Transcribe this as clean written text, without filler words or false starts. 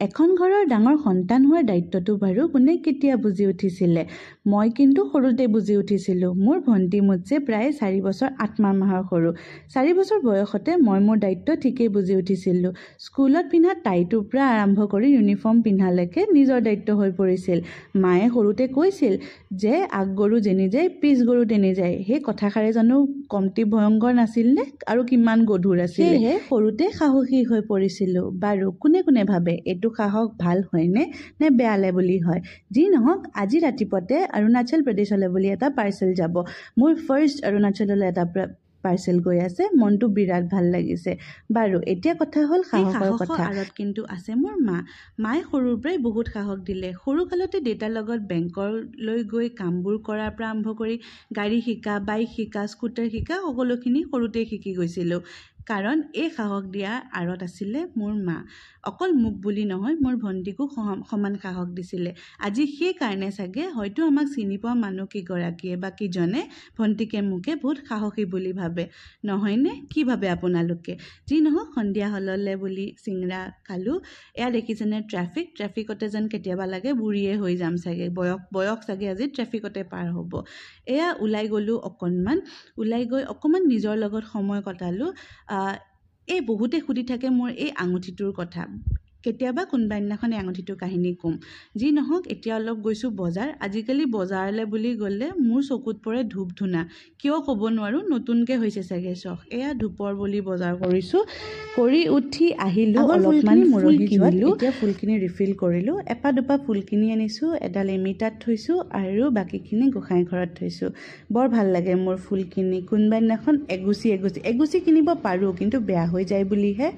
এখন ঘৰৰ ডাঙৰ সন্তান হোৱাৰ দায়িত্বটো বাৰু কোনে কেতিয়া বুজি উঠিছিলে? মই কিন্তু সৰুতে বুজি উঠিছিলোঁ। মোৰ ভণ্টি মোতছে প্ৰায় 4 বছৰ 8 মাহৰ সৰু। 4 বছৰ বয়সতে মই মোৰ দায়িত্ব ঠিকেই বুজি উঠিছিলোঁ। স্কুলত পিন্ধা টাইটোৰ পৰা আৰম্ভ কৰি ইউনিফৰ্ম পিন্ধালৈকে নিজৰ দায়িত্ব হৈ পৰিছিল। মায়ে সৰুতে কৈছিল যে আগ গৰু যেনি যায় পিছ গৰু তেনি যায়। সেই কথাষাৰে জানো কমটি ভয়ংকৰ নাছিল নে? আৰু কিমান গধুৰ আছিল? সেয়েহে সৰুতে সাহসী হৈ পৰিছিলোঁ। বাৰু কোনে কোনে ভাবে এইটো সাহস ভাল হয়নে নে বেয়ালে বুলি হয়? যি নহওক, আজি ৰাতিপুৱাতে অৰুণাচল প্ৰদেশলৈ বুলি এটা পাৰ্চেল যাব। মোৰ ফাৰ্ষ্ট অৰুণাচললৈ এটা পাৰ্চেল গৈ আছে। মনটো বিৰাট ভাল লাগিছে। বাৰু এতিয়া কথা হ'ল সাহসৰ কথা। আঁৰত কিন্তু আছে মোৰ মা। মায়ে সৰুৰ পৰাই বহুত সাহস দিলে। সৰু কালতে দেউতাৰ লগত বেংকলৈ গৈ কামবোৰ কৰাৰ পৰা আৰম্ভ কৰি গাড়ী শিকা, বাইক শিকা, স্কুটাৰ শিকা সকলোখিনি সৰুতেই শিকি গৈছিলোঁ। কাৰণ এই সাহস দিয়াৰ আঁৰত আছিলে মোৰ মা। অকল মোক বুলি নহয়, মোৰ ভণ্টিকো সমান সাহস দিছিলে। আজি সেই কাৰণে চাগে হয়তো আমাক চিনি পোৱা মানুহ কেইগৰাকীয়ে বা কিজনে ভণ্টিকে মোকে বহুত সাহসী বুলি ভাবে। নহয়নে? কি ভাবে আপোনালোকে? যি নহওক, সন্ধিয়া হললে বুলি চিংৰা খালোঁ। এয়া দেখিছেনে ট্ৰেফিকতে যেন কেতিয়াবা লাগে বুঢ়ীয়ে হৈ যাম চাগে। বয়স চাগে আজি ট্ৰেফিকতে পাৰ হ'ব। এয়া ওলাই গ'লোঁ অকণমান। ওলাই গৈ অকণমান নিজৰ লগত সময় কটালোঁ। এই বহুতে সুধি থাকে মোৰ এই আঙুঠিটোৰ কথা। কেতিয়াবা কোনোবা দিনাখন এই আঙুঠিটোৰ কাহিনী ক'ম। যি নহওক, এতিয়া অলপ গৈছোঁ বজাৰ। আজিকালি বজাৰলৈ বুলি গ'লে মোৰ চকুত পৰে ধূপ ধূনা। কিয় ক'ব নোৱাৰোঁ, নতুনকৈ হৈছে চাগে চখ। এয়া ধূপৰ বুলি বজাৰ কৰিছোঁ। কৰি উঠি আহিলোঁ অলপমান ফুল কিনিলোঁ। এতিয়া ফুলখিনি ৰিফিল কৰিলোঁ। এপা দুপা ফুল কিনি আনিছোঁ। এডাল এমিটাত থৈছোঁ আৰু বাকীখিনি গোসাঁই ঘৰত থৈছোঁ। বৰ ভাল লাগে মোৰ ফুল কিনি। কোনোবা দিনাখন এগুচি কিনিব পাৰোঁ, কিন্তু বেয়া হৈ যায় বুলিহে।